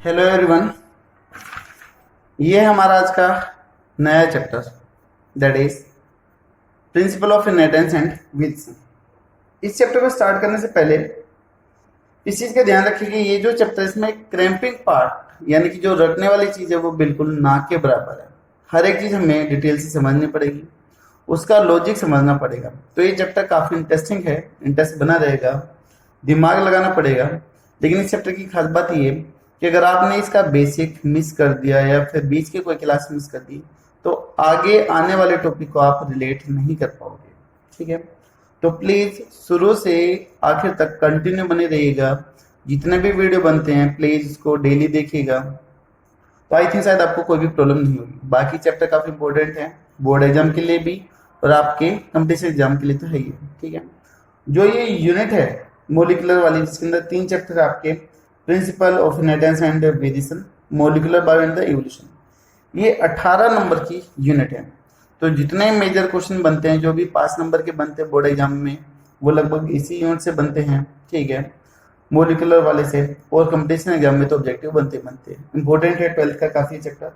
Hello everyone, ये है हमारा आज का नया chapter that is principle of inheritance and Wilson. इस चैप्टर को स्टार्ट करने से पहले इस चीज़ का ध्यान रखिए कि ये जो चैप्टर है इसमें क्रैम्पिंग पार्ट यानी कि जो रटने वाली चीज़ है वो बिल्कुल ना के बराबर है। हर एक चीज़ हमें डिटेल से समझनी पड़ेगी, उसका लॉजिक समझना पड़ेगा। तो ये चैप्टर काफ़ी इंटरेस्टिंग है, इंटरेस्ट बना रहेगा, दिमाग लगाना पड़ेगा। लेकिन इस चैप्टर की खास बात ये कि अगर आपने इसका बेसिक मिस कर दिया या फिर बीच के कोई क्लास मिस कर दी तो आगे आने वाले टॉपिक को आप रिलेट नहीं कर पाओगे। ठीक है, तो प्लीज शुरू से आखिर तक कंटिन्यू बने रहिएगा। जितने भी वीडियो बनते हैं प्लीज इसको डेली देखिएगा, तो आई थिंक शायद आपको कोई भी प्रॉब्लम नहीं होगी। बाकी चैप्टर काफी इंपॉर्टेंट है बोर्ड एग्जाम के लिए भी और आपके कंपटीशन एग्जाम के लिए तो है ही। ठीक है, जो ये यूनिट है मोलिकुलर वाली जिसके अंदर 3 चैप्टर है आपके, principle of inheritance and variation, molecular bio and the evolution, ये 18 नंबर की यूनिट है। तो जितने मेजर क्वेश्चन बनते हैं जो भी 5 नंबर के बनते हैं बोर्ड एग्जाम में वो लगभग इसी यूनिट से बनते हैं। ठीक है, मोलिकुलर वाले से, और कंपटीशन एग्जाम में तो ऑब्जेक्टिव बनते हैं। इंपॉर्टेंट है 12th का काफी चैप्टर।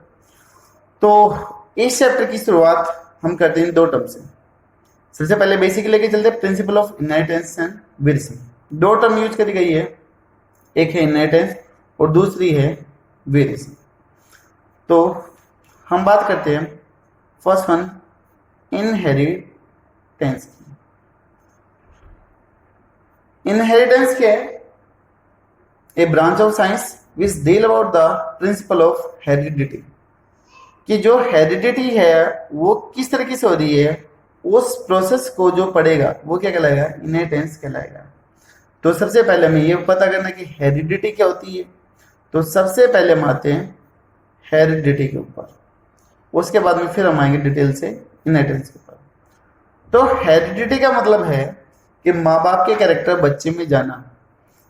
तो इस चैप्टर की शुरुआत हम करते हैं 2 टर्म से। सबसे पहले बेसिक लेके चलते हैं principle of inheritance and variation. 2 term use करी गई है, एक है इनहेरिटेंस और दूसरी है वेरिएशन। तो हम बात करते हैं फर्स्ट वन इनहेरिटेंस की। इनहेरिटेंस क्या है? A branch of science which deal about the principle of heredity, कि जो हेरिडिटी है वो किस तरीके से हो रही है, उस प्रोसेस को जो पढ़ेगा वो क्या कहलाएगा? इनहेरिटेंस कहलाएगा। तो सबसे पहले हमें ये पता करना कि हेरिडिटी क्या होती है। तो सबसे पहले हम आते हैं हेरिडिटी के ऊपर, उसके बाद में फिर हम आएंगे डिटेल से इनहेरिटेंस के ऊपर। तो हेरिडिटी का मतलब है कि माँ बाप के कैरेक्टर बच्चे में जाना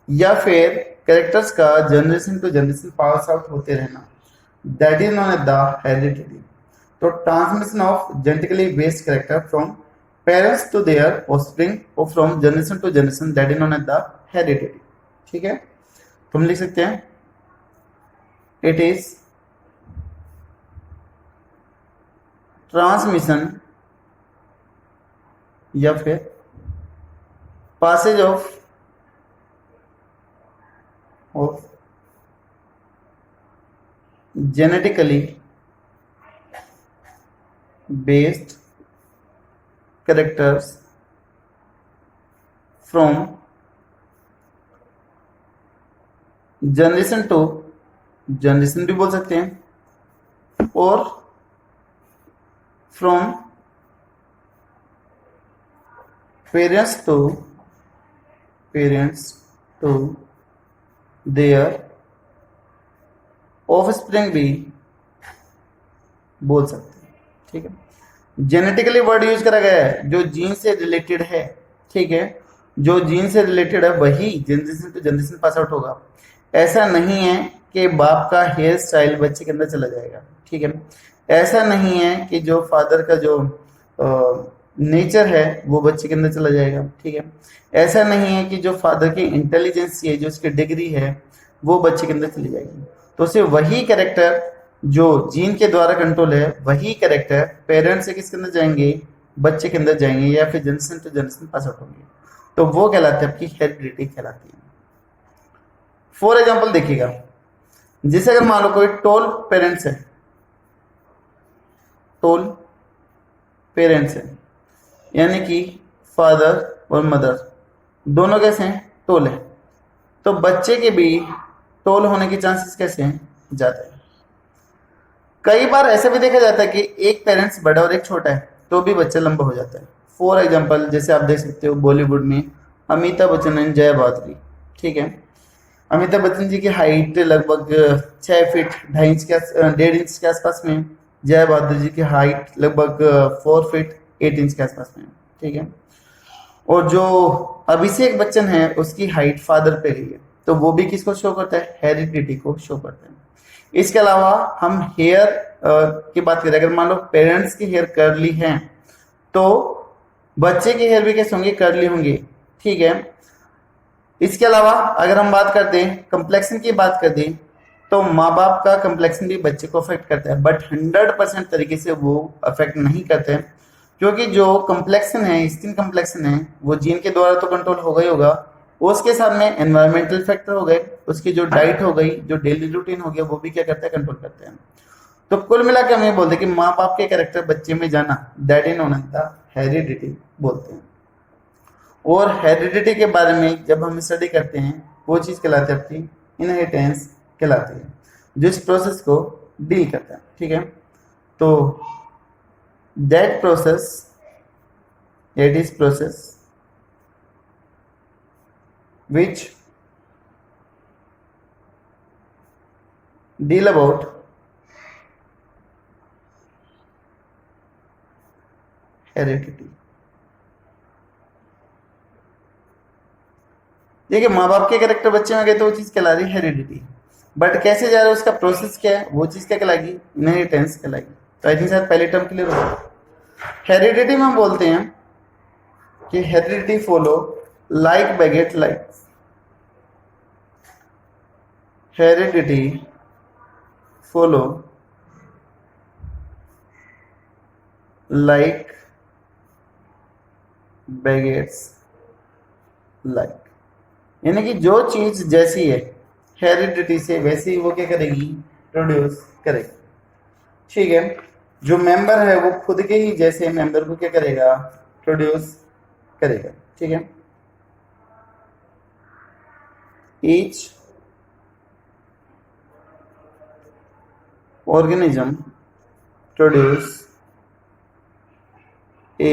या फिर कैरेक्टर्स का generation to generation pass out होते रहना, that is known as the heredity. तो transmission of genetically based character from parents to their offspring or from generation to generation, that is known as the heredity। ठीक है, तो हम लिख सकते हैं इट इज ट्रांसमिशन या फिर passage of genetically based characters from generation to generation भी बोल सकते हैं, और from parents to their offspring भी बोल सकते हैं। ठीक है, जेनेटिकली वर्ड यूज करा गया है जो जीन से रिलेटेड है। ठीक है, जो जीन से रिलेटेड है वही generation to generation pass out होगा। ऐसा नहीं है कि बाप का हेयर स्टाइल बच्चे के अंदर चला जाएगा। ठीक है, ऐसा नहीं है कि जो फादर का जो नेचर है वो बच्चे के अंदर चला जाएगा। ठीक है, ऐसा नहीं है कि जो फादर की इंटेलिजेंस है, जो उसकी डिग्री है, वो बच्चे के अंदर चली जाएगी। तो सिर्फ वही कैरेक्टर जो जीन के द्वारा कंट्रोल है वही कैरेक्टर पेरेंट्स से किसके अंदर जाएंगे? बच्चे के अंदर जाएंगे या फिर generation to generation pass out होंगे। तो वो कहलाते हैं आपकी हेरिडिटी कहलाती है। फॉर एग्जांपल देखिएगा, जैसे अगर मान लो कोई टोल पेरेंट्स है, टोल पेरेंट्स है यानी कि फादर और मदर दोनों कैसे हैं? टोल है। तो बच्चे के भी टोल होने के चांसेस कैसे हैं? ज्यादा है। कई बार ऐसा भी देखा जाता है कि एक पेरेंट्स बड़ा और एक छोटा है तो भी बच्चा लंबा हो जाता है। फॉर एग्जांपल जैसे आप देख सकते हो बॉलीवुड में अमिताभ बच्चन एंड जया बहादुरी। ठीक है, अमिताभ बच्चन जी की हाइट लगभग 6 फीट 1.5 इंच के आसपास में, जया बहादुर जी की हाइट लगभग 4 फीट 8 इंच के आसपास में। ठीक है, और जो अभिषेक बच्चन है उसकी हाइट फादर पे गई है, तो वो भी किसको शो करता है? हेरिडिटी को शो करता है। इसके अलावा हम हेयर की बात करें, अगर मान लो पेरेंट्स की हेयर कर्ली है तो बच्चे के हेयर भी कैसे होंगे? कर्ली होंगे। ठीक है, इसके अलावा अगर हम बात करते हैं कम्प्लेक्शन की बात करते हैं तो माँ बाप का कम्प्लेक्शन भी बच्चे को अफेक्ट करता है, बट 100% तरीके से वो अफेक्ट नहीं करते हैं, क्योंकि जो कम्प्लेक्शन है, स्किन कम्प्लेक्शन है, वो जीन के द्वारा तो कंट्रोल होगा ही होगा, उसके साथ में एनवायरमेंटल फैक्टर हो गए, उसकी जो डाइट हो गई, जो डेली रूटीन हो गया, वो भी क्या करता है, कंट्रोल करते हैं। तो कुल मिला के हम ये बोलते हैं कि माँ बाप के कैरेक्टर बच्चे में जाना, that is known as the heredity बोलते हैं। और हेरिडिटी के बारे में जब हम स्टडी करते हैं, वो चीज़ कहलाती है आपकी इनहेरिटेंस कहलाती है, जो इस प्रोसेस को डील करता है। ठीक है, तो that process, it is process which deal about heredity। देखिए, माँ बाप के कैरेक्टर बच्चे में गए तो वो चीज कहला रही है हेरिडिटी, बट कैसे जा रहा है उसका प्रोसेस क्या है, वो चीज क्या कहलाएगी, इनहेरिटेंस कहलाएगी। तो आई थिंक शायद पहले टर्म क्लियर हो। हेरिडिटी में हम बोलते हैं कि heredity follow like beget like, heredity follow like begets like, यानी कि जो चीज जैसी है हेरिडिटी से, वैसी वो क्या करेगी, प्रोड्यूस करेगी। ठीक है, जो मेंबर है वो खुद के ही जैसे मेंबर को क्या करेगा, प्रोड्यूस करेगा। ठीक है, each organism produce a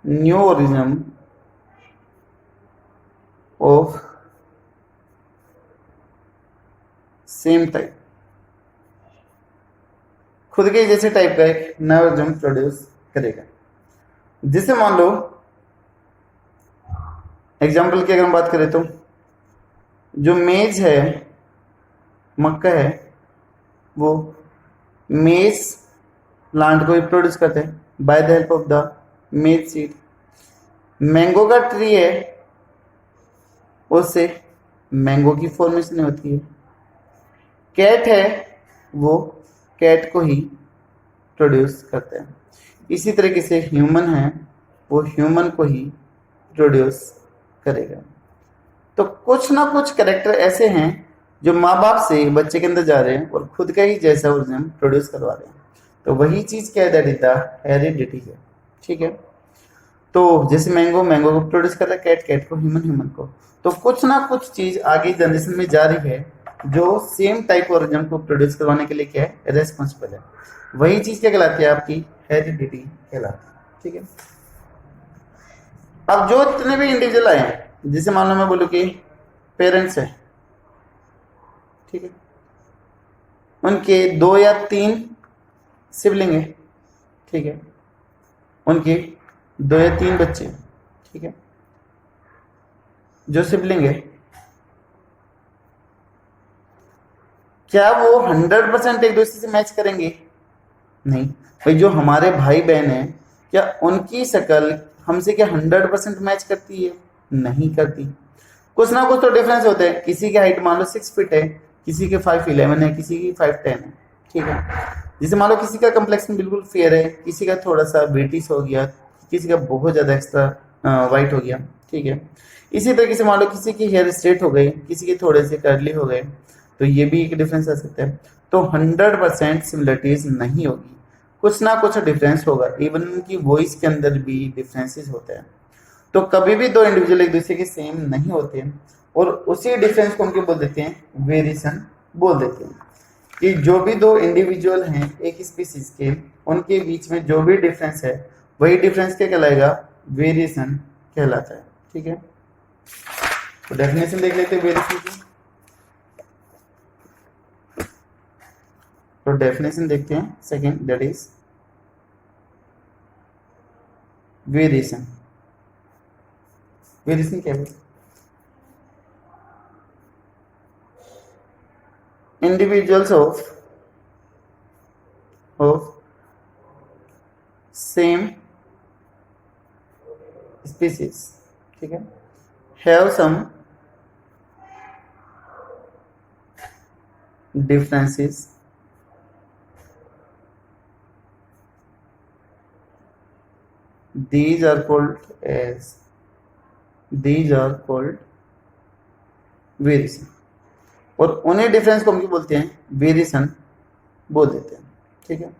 new organism of same type, खुद के जैसे टाइप का एक नया ऑर्गेनिज्म प्रोड्यूस करेगा। जिसे मान लो एग्जाम्पल की अगर हम बात करें तो जो मेज है, मक्का है, वो मेज प्लांट को प्रोड्यूस करते हैं by the help of the मेज सीड। मैंगो का ट्री है, उससे मैंगो की फॉर्मेशन होती है। कैट है, वो कैट को ही प्रोड्यूस करते हैं। इसी तरीके से ह्यूमन है, वो ह्यूमन को ही प्रोड्यूस करेगा। तो कुछ ना कुछ कैरेक्टर ऐसे हैं जो माँ बाप से बच्चे के अंदर जा रहे हैं और खुद का ही जैसा ओरिजिन प्रोड्यूस करवा रहे हैं। तो वही चीज क्या है, दैट इज द हेरिडिटी है। ठीक है, तो जैसे मैंगो मैंगो को प्रोड्यूस कर रहा है, कैट कैट को, ह्यूमन ह्यूमन को। तो कुछ ना कुछ चीज आगे जनरेशन में जा रही है जो सेम टाइप ओरिजिन को प्रोड्यूस करवाने के लिए क्या है, रेस्पॉन्सिबल है। वही चीज क्या कहलाती है, आपकी हेरिडिटी कहलाती है। ठीक है, अब जो इतने भी इंडिविजुअल आए हैं, जैसे मान लो मैं बोलूँ कि पेरेंट्स है, ठीक है, उनके 2 या 3 सिबलिंग है। ठीक है, उनके 2 या 3 बच्चे। ठीक है, जो सिबलिंग है, क्या वो 100% एक दूसरे से मैच करेंगे? नहीं भाई, जो हमारे भाई बहन है, क्या उनकी शक्ल हमसे क्या 100% मैच करती है? नहीं करती। कुछ ना कुछ तो डिफरेंस होते हैं। किसी की हाइट मान लो 6 फीट है, किसी के 5'11" है, किसी की 5'10" है। ठीक है, जैसे मान लो किसी का कम्प्लेक्शन बिल्कुल फेयर है, किसी का थोड़ा सा ब्रिटिश हो गया, किसी का बहुत ज्यादा एक्स्ट्रा वाइट हो गया। ठीक है, इसी तरीके से मान लो किसी की हेयर स्ट्रेट हो गई, किसी के थोड़े से कर्ली हो गए, तो ये भी एक डिफरेंस आ सकता है। तो 100% सिमिलरिटीज नहीं होगी, कुछ ना कुछ डिफरेंस होगा। इवन उनकी वॉइस के अंदर भी डिफरेंसेस होते हैं। तो कभी भी 2 इंडिविजुअल एक दूसरे के सेम नहीं होते हैं, और उसी डिफरेंस को हम क्या बोल देते हैं, वेरिएशन बोल देते हैं। कि जो भी 2 इंडिविजुअल हैं एक स्पीसीज के, उनके बीच में जो भी डिफरेंस है, वही डिफरेंस क्या कहलाएगा, वेरिएशन कहलाता है। ठीक है, तो डेफिनेशन देख लेते हैं वेरिएशन की। तो डेफिनेशन देखते हैं second, that is variation. Variation क्या है? इंडिविजुअल्स ऑफ सेम स्पीसीज, ठीक है, have some differences these are called variation, और उन्हीं डिफरेंस को हम क्या बोलते हैं, वेरिएशन बोल देते हैं। ठीक है,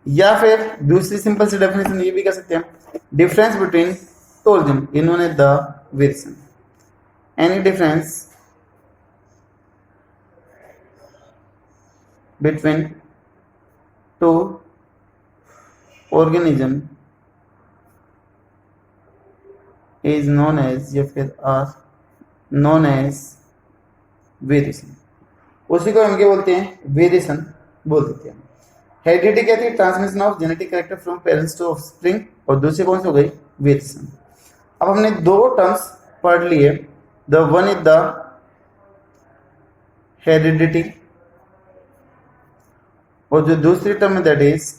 या फिर दूसरी सिंपल सी डेफिनेशन ये भी कर सकते हैं, डिफरेंस बिटवीन टोल्ड देम इन्होंने the variation, any difference between two organism is known as, या फिर आर नोन एज वेरिएशन। उसी को हम क्या बोलते हैं, वेरिएशन बोल देते हैं। हेरिडिटी क्या थी, transmission of genetic character from parents to offspring, और दूसरी कौन सी हो गई, वेरिएशन। अब हमने दो टर्म्स पढ़ लिए, the one is the heredity, और जो दूसरी टर्म है दैट इज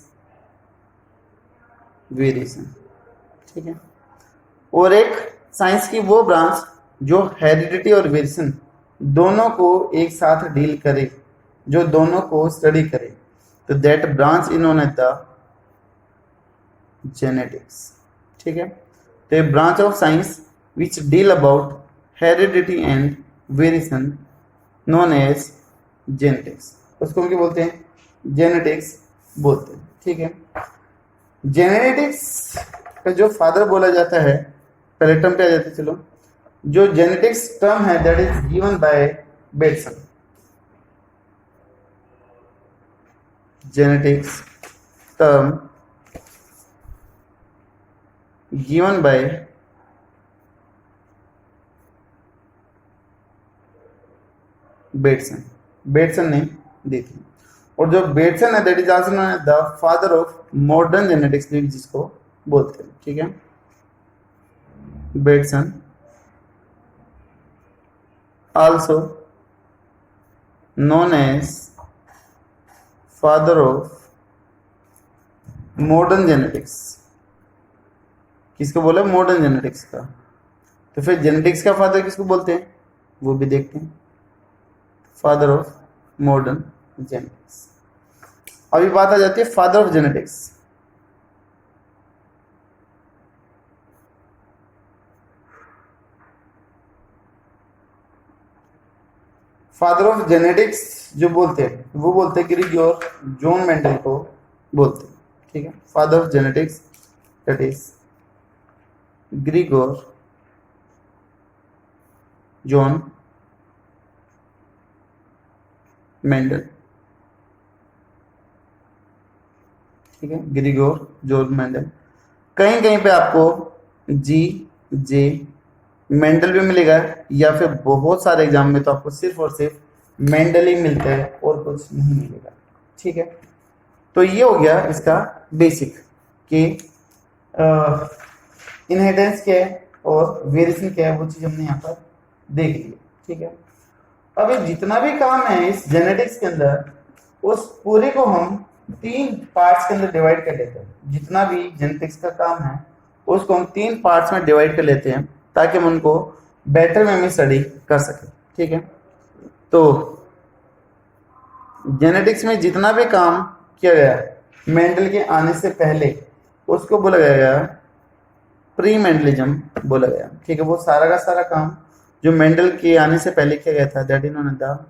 वेरिएशन। ठीक है, और एक साइंस की वो ब्रांच जो हेरिडिटी और वेरिएशन दोनों को एक साथ डील करे, जो दोनों को स्टडी करे, तो that branch is known as the genetics. ठीक है, तो a branch of science which deal about heredity and variation known as genetics, उसको हम क्या बोलते हैं, जेनेटिक्स बोलते हैं। ठीक है, जेनेटिक्स का जो फादर बोला जाता है, पहले टर्म पे आ जाते, चलो, जो जेनेटिक्स टर्म है that is given by Bateson. Genetics term given by Bateson, Bateson ने दी थी, और जो बेटसन है that is also known as the father of modern genetics जिसको बोलते हैं। ठीक है, Bateson also known as father of modern genetics। किसको बोला, मॉडर्न जेनेटिक्स का। तो फिर जेनेटिक्स का फादर किसको बोलते हैं, वो भी देखते हैं, फादर ऑफ मॉडर्न जेनेटिक्स। अभी बात आ जाती है father of genetics. Father of genetics जो बोलते हैं वो बोलते हैं ग्रिगोर जॉन मेंडल को बोलते हैं। ठीक है, father of genetics that is Grigor John Mendel. ठीक है, ग्रिगोर जॉन मेंडल। कहीं कहीं पे आपको जी जे मेंडल भी मिलेगा, या फिर बहुत सारे एग्जाम में तो आपको सिर्फ और सिर्फ मेंडल ही मिलता है और कुछ नहीं मिलेगा। ठीक है, तो ये हो गया इसका बेसिक कि इनहेरिटेंस क्या है और वेरिएशन क्या है, वो चीज हमने यहाँ पर देख ली। ठीक है, अब ये जितना भी काम है इस जेनेटिक्स के अंदर, उस पूरे को हम 3 पार्ट्स के अंदर डिवाइड कर लेते हैं। जितना भी जेनेटिक्स का काम है उसको हम 3 पार्ट्स में डिवाइड कर लेते हैं ताकि हम उनको बेटर वे में स्टडी कर सकें। ठीक है, तो जेनेटिक्स में जितना भी काम किया गया मेंडल के आने से पहले उसको बोला गया प्री मेंडलिज्म बोला गया। ठीक है, वो सारा का सारा काम जो मेंडल के आने से पहले किया गया था that is known as the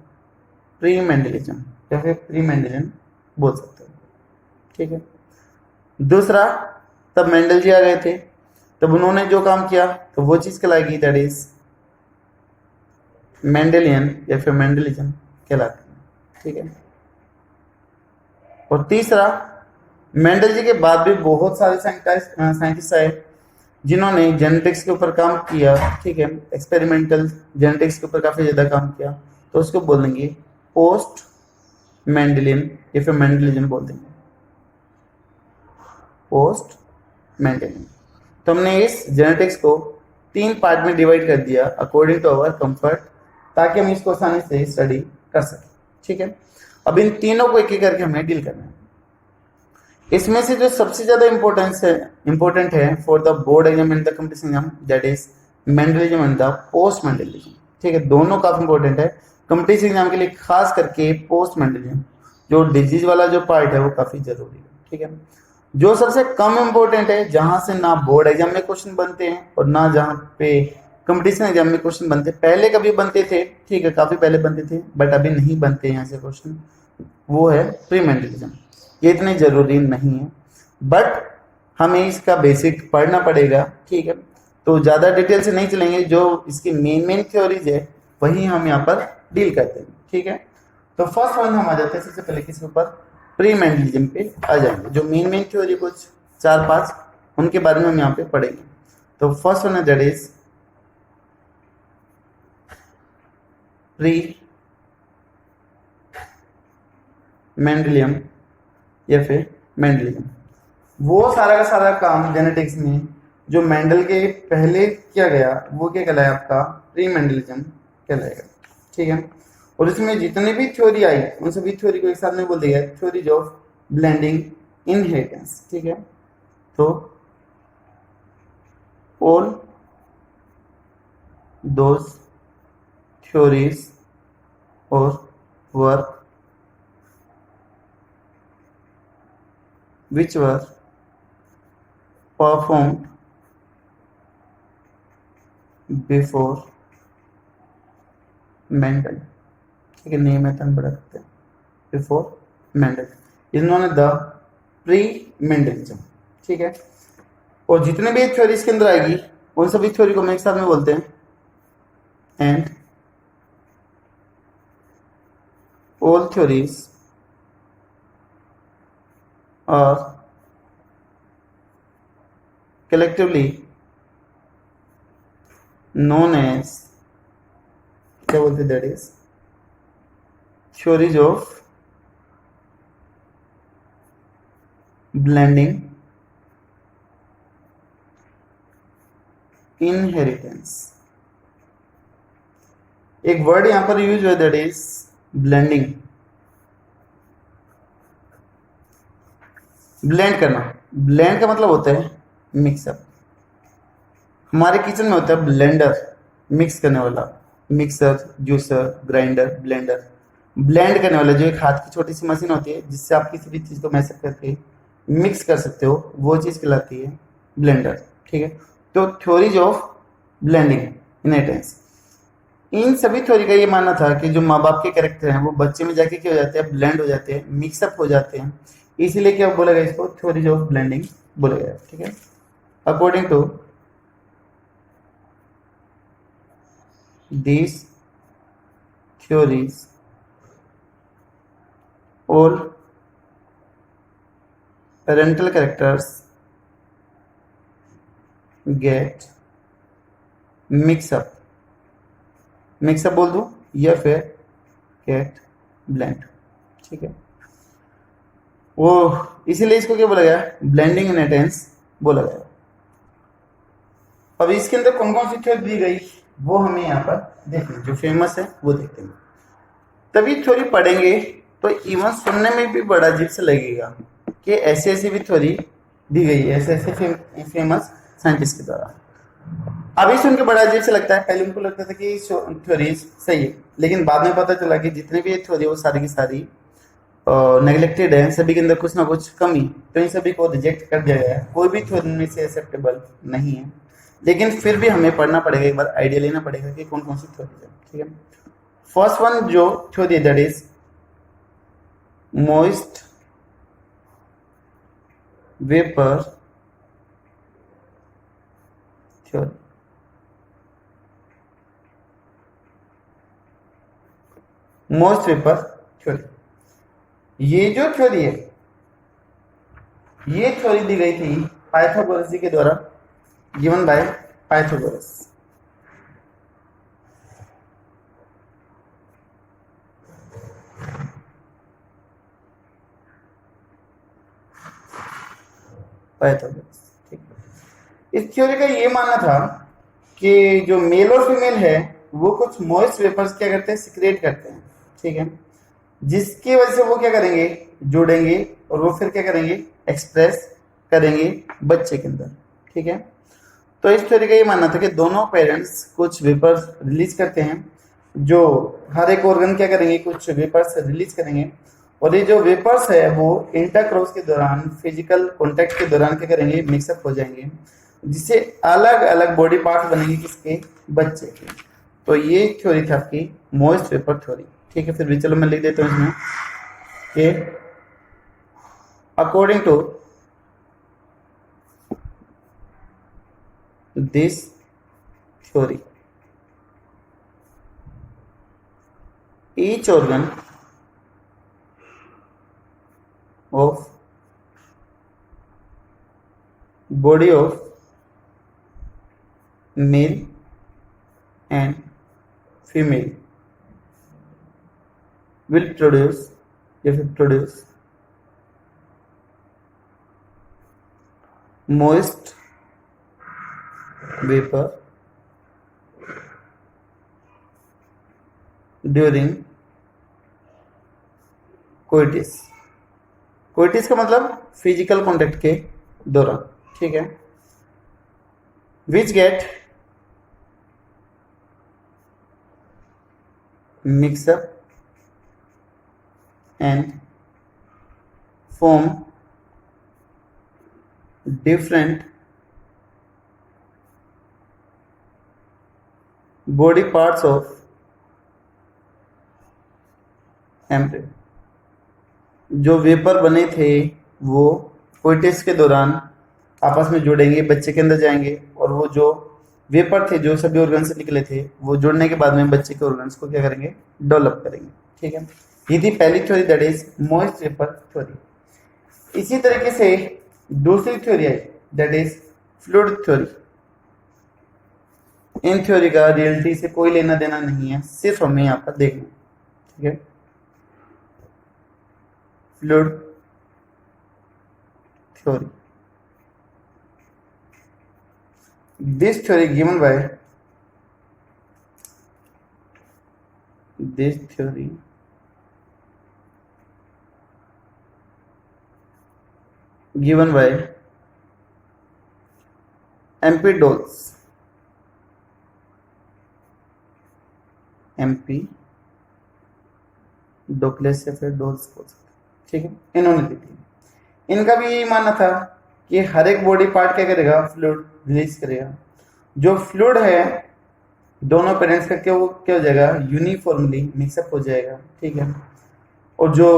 pre Mendelism, या फिर प्री मेंडलिज्म बोल सकते हैं। ठीक है, दूसरा, तब मेंडल जी आ गए थे, तब उन्होंने जो काम किया तो वो चीज कहलाएगी दैट इज मेंडेलियन या फिर मेंडलिज्म कहलाती है। ठीक है, और तीसरा, मेंडल जी के बाद भी बहुत सारे साइंटिस्ट आए जिन्होंने जेनेटिक्स के ऊपर काम किया। ठीक है, एक्सपेरिमेंटल जेनेटिक्स के ऊपर काफी ज्यादा काम किया, तो उसको बोल देंगे पोस्ट मेंडेलियन या फिर मेंडलिज्म बोल देंगे, पोस्ट मेंडेलियन। तो हमने इस जेनेटिक्स को 3 पार्ट में डिवाइड कर दिया अकॉर्डिंग टू अवर कंफर्ट, ताकि हम इसको आसानी से स्टडी कर सकें। ठीक है, अब इन तीनों को एक एक करके हमें डील करना है। इसमें से जो सबसे ज्यादा इंपॉर्टेंट है for the board exam and the competition exam that is Mendelism and the post Mendelism. ठीक है, दोनों काफी इंपॉर्टेंट है कॉम्पिटिशन एग्जाम के लिए खास करके पोस्ट मेंडलियम जो डिजीज वाला जो पार्ट है वो काफी जरूरी है, ठीक है। जो सबसे कम इम्पोर्टेंट है, जहां से ना बोर्ड एग्जाम में क्वेश्चन बनते हैं और ना जहाँ पे कंपटीशन एग्जाम में क्वेश्चन बनते, पहले कभी बनते थे, ठीक है, काफी पहले बनते थे, बट अभी नहीं बनते यहाँ से क्वेश्चन, वो है प्री मेंडलिज्म। ये इतने जरूरी नहीं है, बट हमें इसका बेसिक पढ़ना पड़ेगा, ठीक है। तो ज्यादा डिटेल से नहीं चलेंगे, जो इसकी मेन थ्योरीज है वही हम यहाँ पर डील करते हैं, ठीक है। तो फर्स्ट वन हम आ जाते हैं सबसे पहले किसके ऊपर, प्री मेंडलिज्म पे आ जाएंगे। जो मेन थ्योरी कुछ 4-5 उनके बारे में हम यहाँ पे पढ़ेंगे। तो फर्स्ट वन है दैट इज प्री मेंडलियम या फिर मेंडलिज्म। वो सारा का सारा काम जेनेटिक्स में जो मेंडल के पहले किया गया वो क्या कहलाया, आपका प्री मेंडलिज्म कहलाएगा, ठीक है। और इसमें जितनी भी थ्योरी आई उन सभी थ्योरी को एक साथ में बोल दिया है थ्योरीज ऑफ ब्लेंडिंग इनहेरिटेंस, ठीक है। तो ऑल दोज थ्योरीज और work which were performed before Mendel, ठीक है, नेम है तन बड़ा करते हैं, बिफोर मेंडल, इन्होंने द प्री मेंडलिज्म, ठीक है। और जितने भी थ्योरी इसके अंदर आएगी उन सभी थ्योरी को हम एक साथ में बोलते हैं and all theories are collectively known as, क्या बोलते, that is theories of blending inheritance। एक वर्ड यहां पर यूज हुआ that is blending, ब्लेंड करना। ब्लेंड का मतलब होता है मिक्सअप। हमारे किचन में होता है ब्लेंडर, मिक्स करने वाला, mixer, juicer, grinder, blender. Blend करने वाला जो एक हाथ की छोटी सी मशीन होती है जिससे आप किसी भी चीज को मैशअप करके मिक्स कर सकते हो, वो चीज कहलाती है ब्लेंडर, ठीक है। तो थ्योरीज ऑफ ब्लेंडिंग इनहेरिटेंस, इन सभी थ्योरी का ये मानना था कि जो माँ बाप के कैरेक्टर हैं वो बच्चे में जाके क्या हो जाते हैं, ब्लेंड हो जाते हैं, मिक्सअप हो जाते हैं, इसीलिए क्या बोला गया, इसको थ्योरीज ऑफ ब्लेंडिंग बोला गया, ठीक है। According to these theories all parental characters get mix up बोल दूं या फिर get blend, ठीक है। वो इसीलिए इसको क्या बोला गया, ब्लेंडिंग इनहेरिटेंस बोला गया। अब इसके अंदर कौन कौन सी थ्योरी दी गई वो हमें यहाँ पर देखना, जो फेमस है वो देखते हैं। तभी थ्योरी पढ़ेंगे तो इवन सुनने में भी बड़ा अजीब से लगेगा कि ऐसे ऐसे भी थ्योरी दी गई है, ऐसे ऐसे फेमस साइंटिस्ट के द्वारा। अभी सुन के बड़ा अजीब से लगता है, पहले उनको लगता था कि थ्योरीज सही है, लेकिन बाद में पता चला कि जितने भी थ्योरी वो सारी की सारी नेग्लेक्टेड है, सभी के अंदर कुछ ना कुछ कमी, तो इन सभी को रिजेक्ट कर दिया गया है, कोई भी थ्योरी में से एक्सेप्टेबल नहीं है। लेकिन फिर भी हमें पढ़ना पड़ेगा, एक बार आइडिया लेना पड़ेगा कि कौन कौन सी थ्योरी है, ठीक है। फर्स्ट वन जो theory that is moist vapour theory. Moist vapour theory, ये जो थ्योरी है ये थ्योरी दी गई थी पाइथागोरस जी के द्वारा, given by Pythagoras। ठीक। इस थ्योरी का ये मानना था कि जो मेल और फीमेल है वो कुछ मॉइस्ट वेपर्स क्या करते हैं, सिक्रेट करते हैं, ठीक है, जिसकी वजह से वो क्या करेंगे, जुड़ेंगे और वो फिर क्या करेंगे, एक्सप्रेस करेंगे बच्चे के अंदर, ठीक है। तो इस थ्योरी का ये मानना था कि दोनों पेरेंट्स कुछ वेपर्स रिलीज करते हैं जो हर एक ऑर्गन क्या करेंगे, कुछ वेपर्स रिलीज करेंगे, और ये जो वेपर्स है वो इंटरक्रॉस के दौरान, फिजिकल कॉन्टेक्ट के दौरान क्या करेंगे, मिक्सअप हो जाएंगे, जिससे अलग अलग बॉडी पार्ट बनेंगे किसके, बच्चे के। तो ये थ्योरी थी आपकी मॉइस्ट वेपर थ्योरी। ठीक है, फिर भी चलो मैं लिख देता हूँ इसमें कि according to this theory each organ of body of male and female will produce, if it produce moist vapor during coitus. Coitus का मतलब फिजिकल कॉन्टेक्ट के दौरान। ठीक है, which get mix up and form different body parts of embryo. जो vapour बने थे वो कोइटिस के दौरान आपस में जुड़ेंगे, बच्चे के अंदर जाएंगे, और वो जो वेपर थे जो सभी ऑर्गन से निकले थे वो जुड़ने के बाद में बच्चे के ऑर्गन्स को क्या करेंगे, डेवलप करेंगे। ठीक है, ये थी पहली theory, that is moist vapour theory. इसी तरीके से दूसरी theory I, that is fluid theory. In theory का रियलिटी से कोई लेना देना नहीं है, सिर्फ हमें यहाँ पर देखना। ठीक है, fluid theory. This theory given by MP Doles, MP डोकलेस या फिर डोल्स बोल सकते। ठीक है, इन्होंने लिखी। इनका भी यही मानना था कि हर एक बॉडी पार्ट क्या करेगा, फ्लूइड रिलीज करेगा। जो फ्लूइड है दोनों पेरेंट्स का क्या, वो क्या हो जाएगा, यूनिफॉर्मली मिक्सअप हो जाएगा। ठीक है, और जो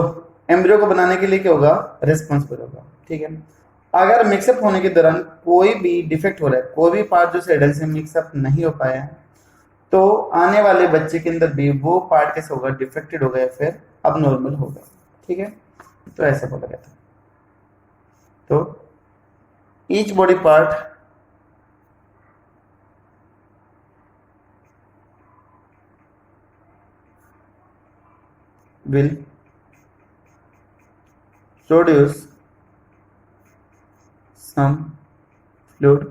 एम्ब्रियो को बनाने के लिए क्या होगा, रेस्पॉन्सिबल होगा। ठीक है, अगर मिक्सअप होने के दौरान कोई भी डिफेक्ट हो रहा है, कोई भी पार्ट जो से ढंग से मिक्सअप नहीं हो पाया है, तो आने वाले बच्चे के अंदर भी वो पार्ट कैसे होगा, डिफेक्टेड होगा या फिर अब नॉर्मल होगा। ठीक है, तो ऐसा बोला गया था। तो each body part will produce some fluid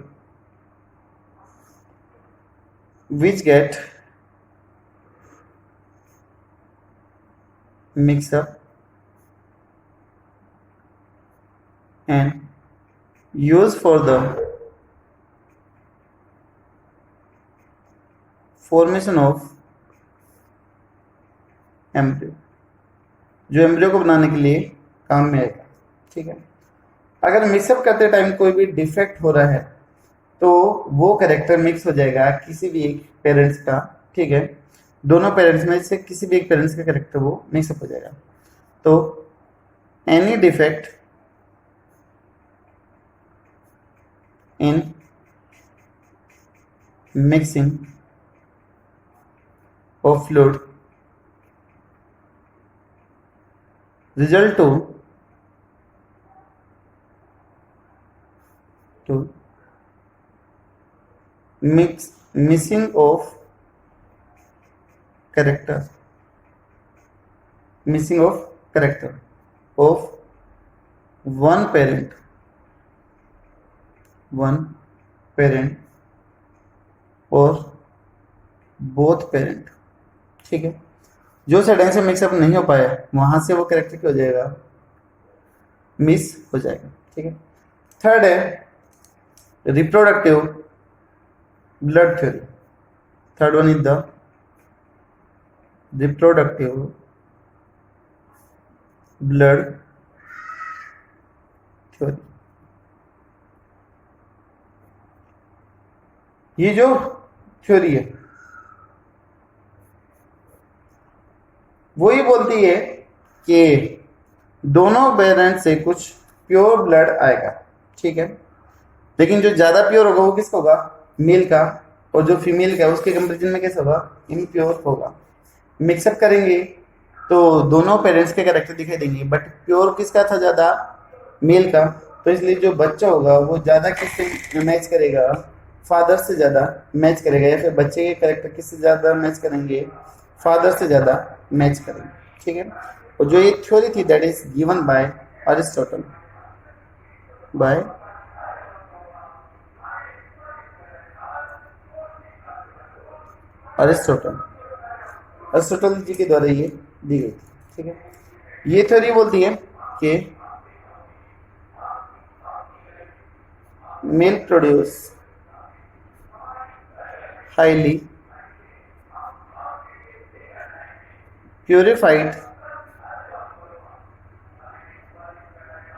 which get mixed up and used for the formation of embryo, जो एम्ब्रियो को बनाने के लिए काम में आएगा। ठीक है, अगर मिक्सअप करते टाइम कोई भी डिफेक्ट हो रहा है तो वो कैरेक्टर मिक्स हो जाएगा किसी भी एक पेरेंट्स का। ठीक है, दोनों पेरेंट्स में से किसी भी एक पेरेंट्स का कैरेक्टर वो मिक्सअप हो जाएगा। तो any defect in mixing of fluid result to missing of character of one parent or both parent। ठीक है, जो सडन से मिक्सअप नहीं हो पाया वहां से वो कैरेक्टर क्या हो जाएगा, मिस हो जाएगा। ठीक है, थर्ड है reproductive blood theory. Third one is the reproductive blood theory. ये जो थ्योरी है वो ये बोलती है कि दोनों पेरेंट से कुछ प्योर ब्लड आएगा, ठीक है, लेकिन जो ज्यादा प्योर होगा वो किसका होगा, मेल का, और जो फीमेल का है उसके कंपेरिजन में कैसा होगा, इम्प्योर होगा। मिक्सअप करेंगे तो दोनों पेरेंट्स के कैरेक्टर दिखाई देंगे, बट प्योर किसका था ज्यादा, मेल का, तो इसलिए जो बच्चा होगा वो ज्यादा किससे मैच करेगा, फादर से ज्यादा मैच करेगा, या फिर बच्चे के कैरेक्टर किससे ज्यादा मैच करेंगे, फादर से ज्यादा मैच करेंगे, ठीक है। और जो ये थ्योरी थी that is given by Aristotle, by Aristotle ji के द्वारा ये दी गई थी, ठीक है। ये थ्योरी बोलती है कि male produce highly purified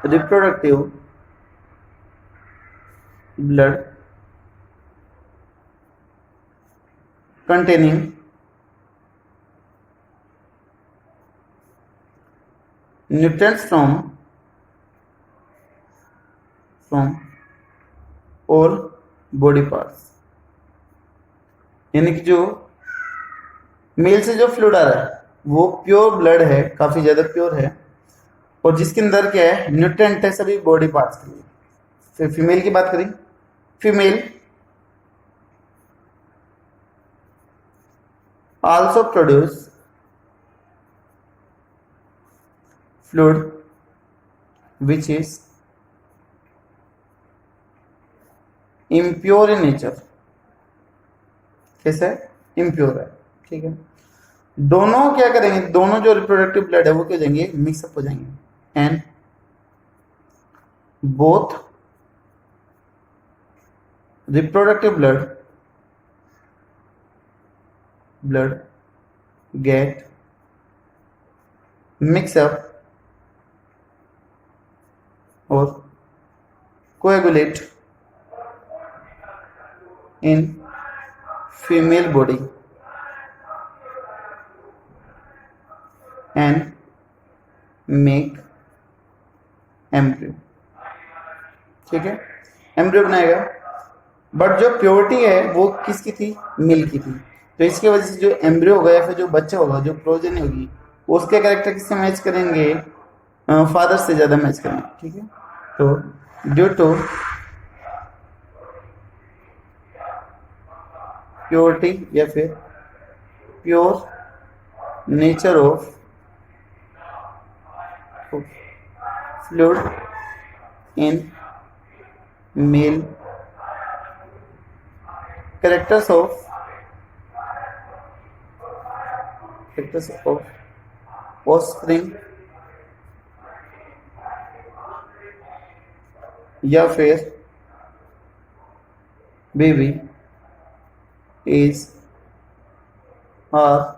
reproductive blood containing nutrients from all body parts। यानी कि जो मेल से जो फ्लूइड आ रहा है वो प्योर ब्लड है, काफी ज्यादा प्योर है, और जिसके अंदर क्या है, न्यूट्रिएंट है सभी बॉडी पार्ट्स के लिए। फिर फीमेल की बात करें, female also produce fluid which is impure in nature। कैसे इम्प्योर है, ठीक है। दोनों क्या करेंगे, दोनों जो रिप्रोडक्टिव ब्लड है वो क्या जाएंगे, मिक्सअप हो जाएंगे, and both reproductive blood get mix up or coagulate in female body and make embryo, ठीक है, एम्ब्रियो बनाएगा। बट जो प्योरिटी है वो किसकी थी, मेल की थी, तो इसकी वजह से जो एम्ब्रियो होगा या फिर जो बच्चा होगा, जो प्रोजेनी होगी, उसके कैरेक्टर किससे मैच करेंगे, फादर से ज्यादा मैच करेंगे, ठीक है। तो ड्यू टू प्योरिटी या फिर pure nature of fluid in male, characters of offspring या फिर baby is are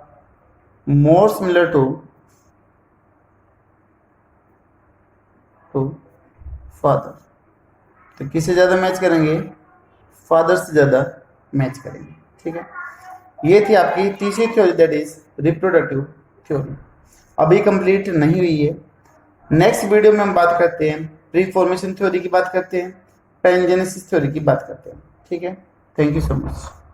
more similar to father। तो किससे ज्यादा मैच करेंगे, फादर से ज्यादा मैच करेंगे, ठीक है। ये थी आपकी तीसरी theory that is reproductive theory. अभी कंप्लीट नहीं हुई है, नेक्स्ट वीडियो में हम बात करते हैं प्री फॉर्मेशन थ्योरी की, बात करते हैं पैरेंजेनेसिस थ्योरी की बात करते हैं, ठीक है। Thank you so much.